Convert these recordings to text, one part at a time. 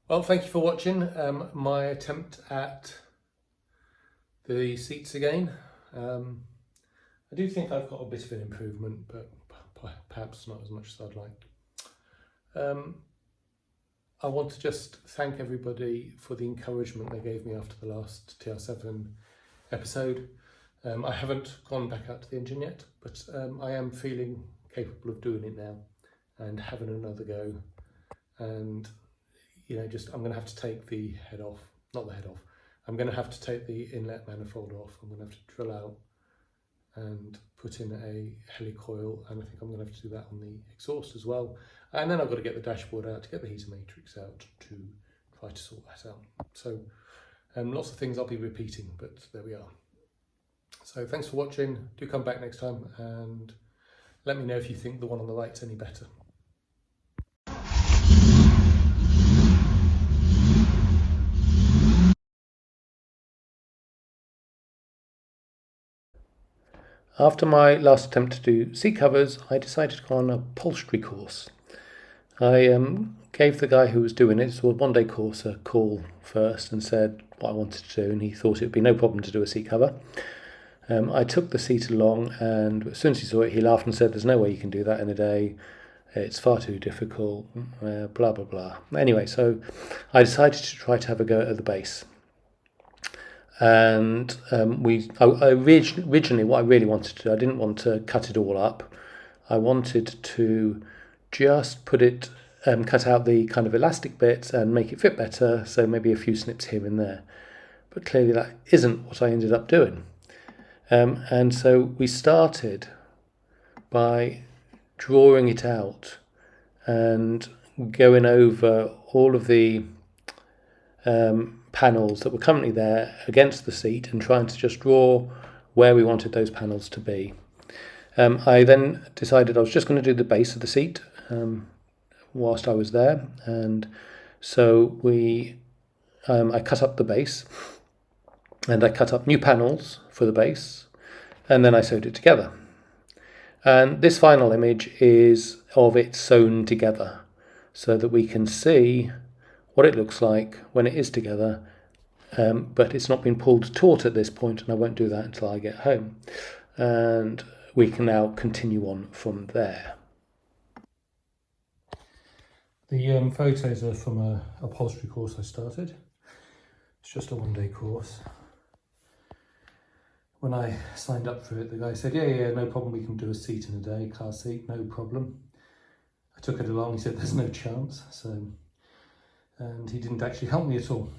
Well, thank you for watching my attempt at the seats again. I do think I've got a bit of an improvement, but perhaps not as much as I'd like. I want to just thank everybody for the encouragement they gave me after the last TR7 episode. I haven't gone back out to the engine yet, but I am feeling capable of doing it now and having another go. And I'm going to have to take the head off, not the head off, I'm going to have to take the inlet manifold off. I'm going to have to drill out and put in a helicoil, and I think I'm going to have to do that on the exhaust as well. And then I've got to get the dashboard out, to get the heater matrix out, to try to sort that out. So lots of things I'll be repeating, but there we are. So thanks for watching. Do come back next time and let me know if you think the one on the right's any better. After my last attempt to do seat covers, I decided to go on an upholstery course. I gave the guy who was doing it, so a one-day course, a call first and said what I wanted to do, and he thought it would be no problem to do a seat cover. I took the seat along, and as soon as he saw it, he laughed and said, "There's no way you can do that in a day. It's far too difficult, blah, blah, blah." Anyway, so I decided to try to have a go at the base. And originally what I really wanted to do, I didn't want to cut it all up. I wanted to just put it, cut out the kind of elastic bits and make it fit better, so maybe a few snips here and there. But clearly that isn't what I ended up doing. And so we started by drawing it out and going over all of the panels that were currently there against the seat and trying to just draw where we wanted those panels to be. I then decided I was just going to do the base of the seat whilst I was there, and so I cut up the base and I cut up new panels for the base, and then I sewed it together. And this final image is of it sewn together so that we can see what it looks like when it is together, but it's not been pulled taut at this point, and I won't do that until I get home. And we can now continue on from there. The photos are from a upholstery course I started. It's just a one-day course. When I signed up for it, the guy said, yeah, no problem, we can do a seat in a day, car seat, no problem. I took it along, he said, there's no chance, and he didn't actually help me at all.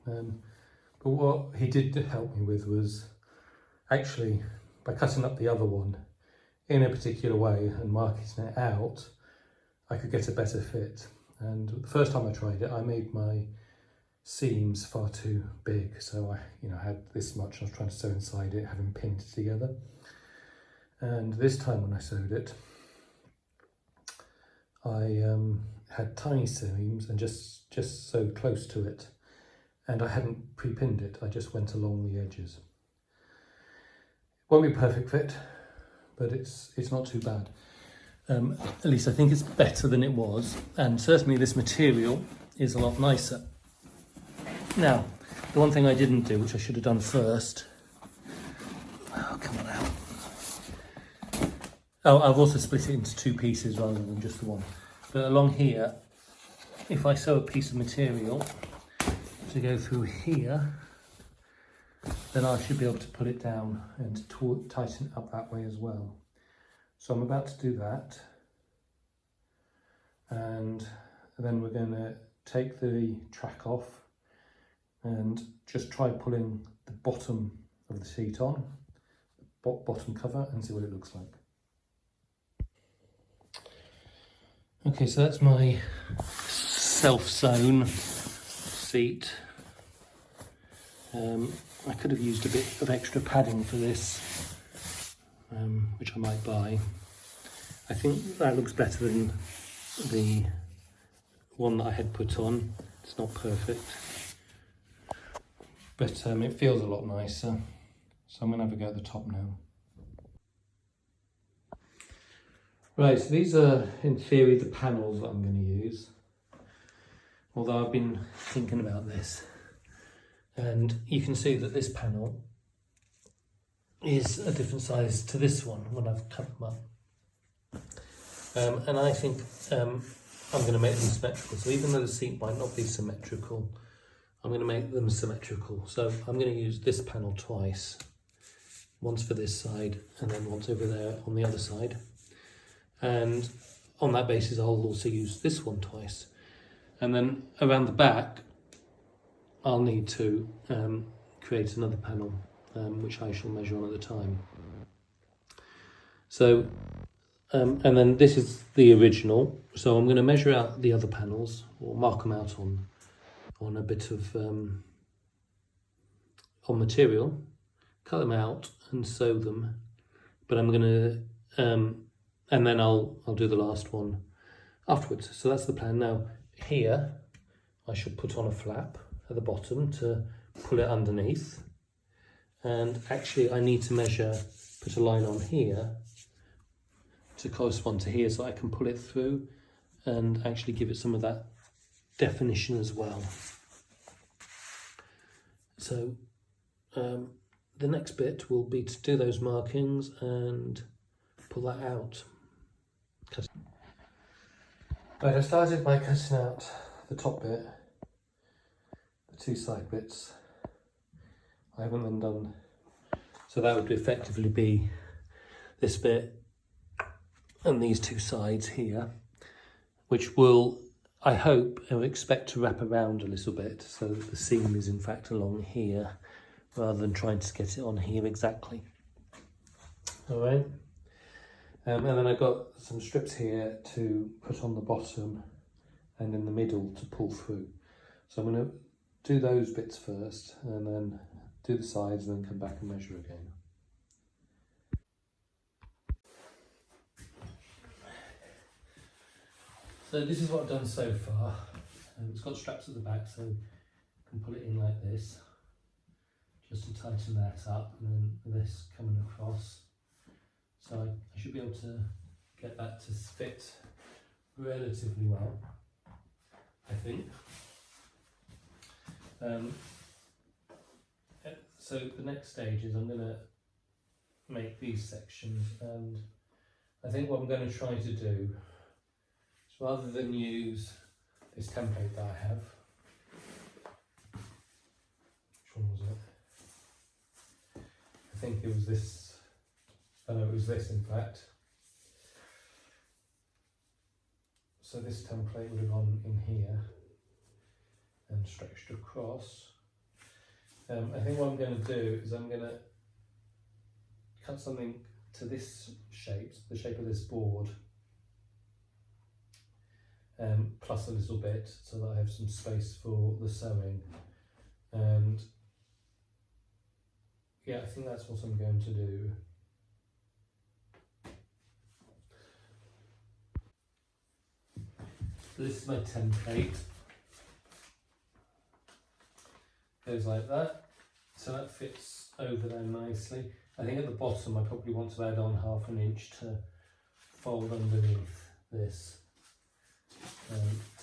But what he did help me with was actually, by cutting up the other one in a particular way and marking it out, I could get a better fit. And the first time I tried it, I made my seams far too big. So I had this much, I was trying to sew inside it, having pinned it together. And this time when I sewed it, I had tiny seams and just so close to it, and I hadn't pre-pinned it, I just went along the edges. Won't be a perfect fit, but it's not too bad. At least I think it's better than it was, and certainly this material is a lot nicer. Now, the one thing I didn't do, which I should have done first, come on out. Oh, I've also split it into two pieces rather than just the one. But along here, if I sew a piece of material to go through here, then I should be able to pull it down and tighten it up that way as well. So I'm about to do that. And then we're going to take the track off and just try pulling the bottom of the seat on, bottom cover, and see what it looks like. Okay, so that's my self-sewn seat. I could have used a bit of extra padding for this, which I might buy. I think that looks better than the one that I had put on. It's not perfect, but it feels a lot nicer. So I'm going to have a go at the top now. Right, so these are in theory the panels that I'm going to use. although I've been thinking about this, and you can see that this panel is a different size to this one when I've cut them up. And I think I'm going to make them symmetrical. So even though the seat might not be symmetrical, I'm going to make them symmetrical. So I'm going to use this panel twice. Once for this side and then once over there on the other side. And on that basis, I'll also use this one twice. And then around the back, I'll need to create another panel, which I shall measure on at the time. So, and then this is the original. So I'm going to measure out the other panels, or mark them out on a bit of on material, cut them out and sew them. But I'm going to, and then I'll do the last one afterwards. So that's the plan. Now here, I should put on a flap at the bottom to pull it underneath. And actually I need to measure, put a line on here to correspond to here so I can pull it through and actually give it some of that definition as well. So the next bit will be to do those markings and pull that out. Right, I started by cutting out the top bit, the two side bits. I haven't then done, so that would effectively be this bit and these two sides here, which will, I hope, or expect to wrap around a little bit so that the seam is in fact along here rather than trying to get it on here exactly. All right. And then I've got some strips here to put on the bottom and in the middle to pull through. So I'm going to do those bits first and then do the sides and then come back and measure again. So this is what I've done so far. It's got straps at the back so you can pull it in like this just to tighten that up, and then this coming across. So I should be able to get that to fit relatively well, I think. So the next stage is I'm going to make these sections, and I think what I'm going to try to do is, rather than use this template that I have, which one was it? I think it was this. Oh no, it was this in fact. So this template would have gone in here and stretched across. I think what I'm going to do is I'm going to cut something to this shape, the shape of this board, plus a little bit so that I have some space for the sewing. And yeah, I think that's what I'm going to do. So this is my template. Goes like that. So that fits over there nicely. I think at the bottom I probably want to add on 1/2 inch to fold underneath this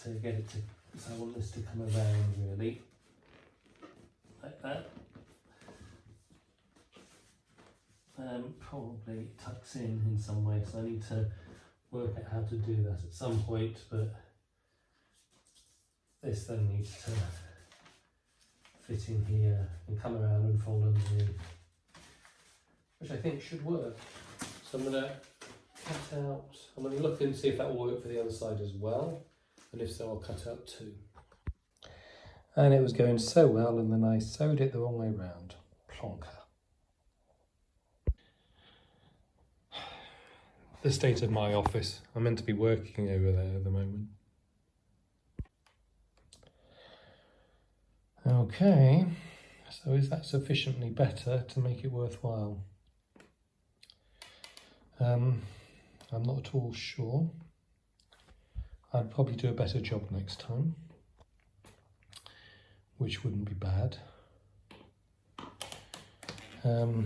to get it to, so I want this to come around really, like that. Probably tucks in some way, so I need to work out how to do that at some point, but this then needs to fit in here and come around and fold underneath, which I think should work. So I'm going to cut out, I'm going to look and see if that will work for the other side as well, and if so I'll cut out 2. And it was going so well, and then I sewed it the wrong way round. Plonker. The state of my office. I'm meant to be working over there at the moment. Okay, so is that sufficiently better to make it worthwhile? I'm not at all sure. I'd probably do a better job next time, which wouldn't be bad. I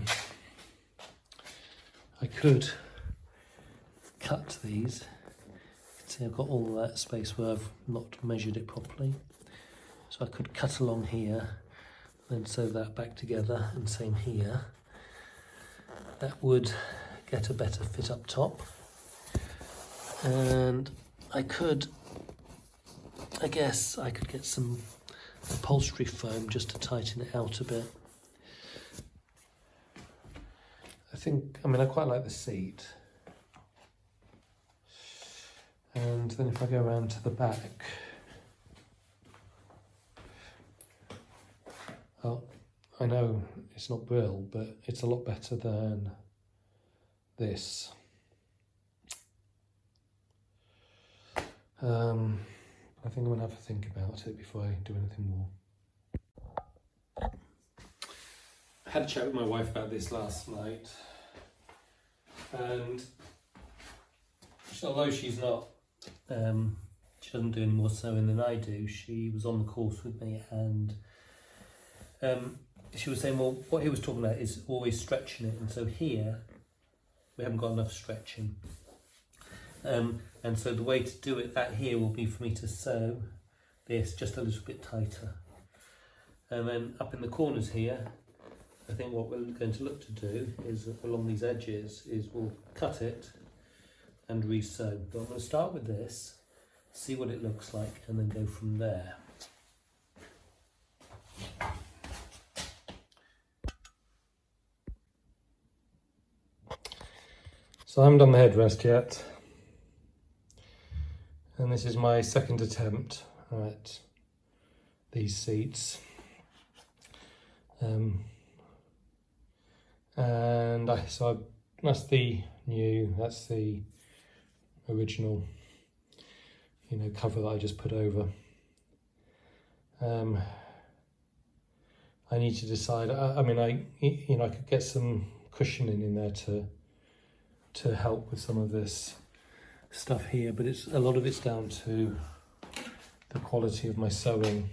could cut these See, I've got all that space where I've not measured it properly. So I could cut along here, then sew that back together, and same here. That would get a better fit up top. And I guess I could get some upholstery foam just to tighten it out a bit. I quite like the seat. And then if I go around to the back, I know it's not brilliant, but it's a lot better than this. I think I'm going to have a think about it before I do anything more. I had a chat with my wife about this last night, and although she's not, she doesn't do any more sewing than I do, she was on the course with me, and she was saying, well, what he was talking about is always stretching it, and so here we haven't got enough stretching. And so the way to do it at here will be for me to sew this just a little bit tighter. And then up in the corners here, I think what we're going to look to do is along these edges is we'll cut it and re-sew. But I'm going to start with this, see what it looks like, and then go from there. So I haven't done the headrest yet. And this is my second attempt at these seats. That's the new, that's the original, cover that I just put over. I need to decide. I could get some cushioning in there to help with some of this stuff here, but a lot of it's down to the quality of my sewing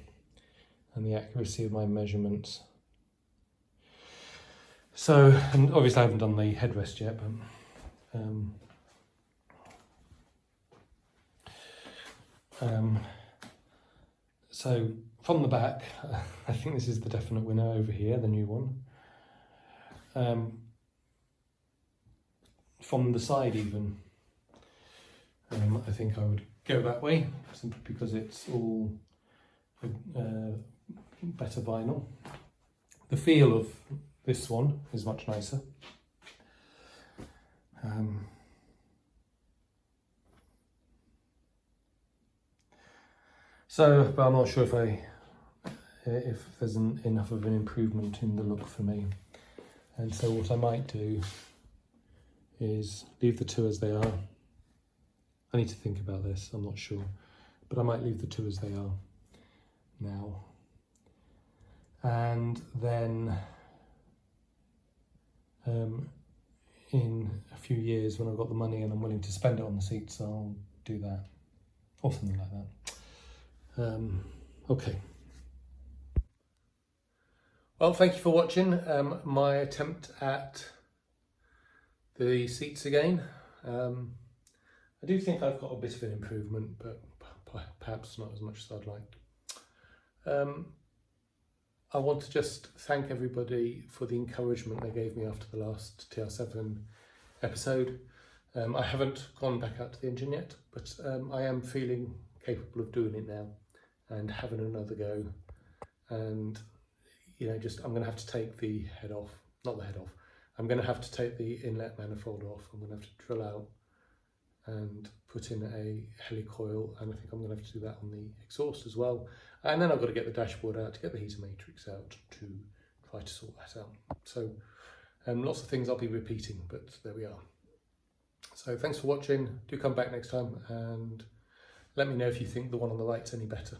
and the accuracy of my measurements. So, and obviously I haven't done the headrest yet, but so from the back, I think this is the definite winner over here, the new one. From the side even, I think I would go that way, simply because it's all better vinyl. The feel of this one is much nicer. But I'm not sure if there's enough of an improvement in the look for me. And so what I might do is leave the two as they are. I need to think about this, I'm not sure, but I might leave the two as they are now. And then in a few years, when I've got the money and I'm willing to spend it on the seats, I'll do that, or something like that. Okay. Well, thank you for watching my attempt at the seats again. I do think I've got a bit of an improvement, but perhaps not as much as I'd like. I want to just thank everybody for the encouragement they gave me after the last TR7 episode. I haven't gone back out to the engine yet, but I am feeling capable of doing it now and having another go. And I'm going to have to take the head off, not the head off. I'm going to have to take the inlet manifold off. I'm going to have to drill out and put in a helicoil, and I think I'm going to have to do that on the exhaust as well. And then I've got to get the dashboard out, to get the heater matrix out, to try to sort that out. So lots of things I'll be repeating, but there we are. So thanks for watching. Do come back next time and let me know if you think the one on the right's any better.